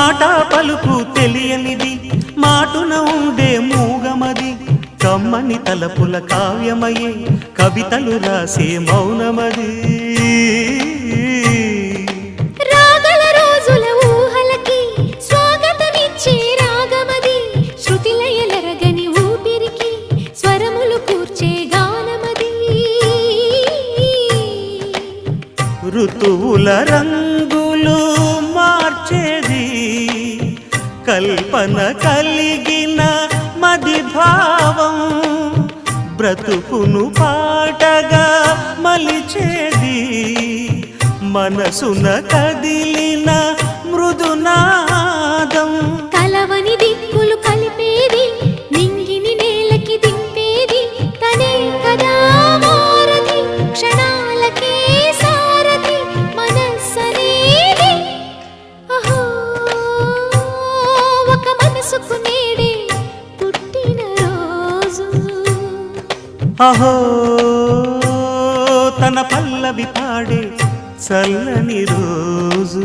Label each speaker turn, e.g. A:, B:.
A: మాట పలుకు తెలియనిది మాటున ఉండే మూగమది కమ్మని తలపుల కావ్యమయే కవితలు రాసే మౌనమది
B: రాగల రోజుల ఊహలకి స్వాగతమిచ్చే రాగమది శృతిలయలరగని ఊపిరికి స్వరములు కూర్చే గానమది
A: ఋతువుల రంగులు మార్చేది కల్పన కలిగిన మది భావం బ్రతుకును పాటగా మలిచేది మనసున కదిలిన మృదునాదం
B: కలవని దిక్కులు కలిపేది నింగిని నేలకి దింపేది తనే కదా మారది క్షణాలకే సారథి మనస్సనేది అహో ఒక మనసుకు నేడే పుట్టిన రోజు
A: అహో తన పల్లవి పాడే చల్లని రోజు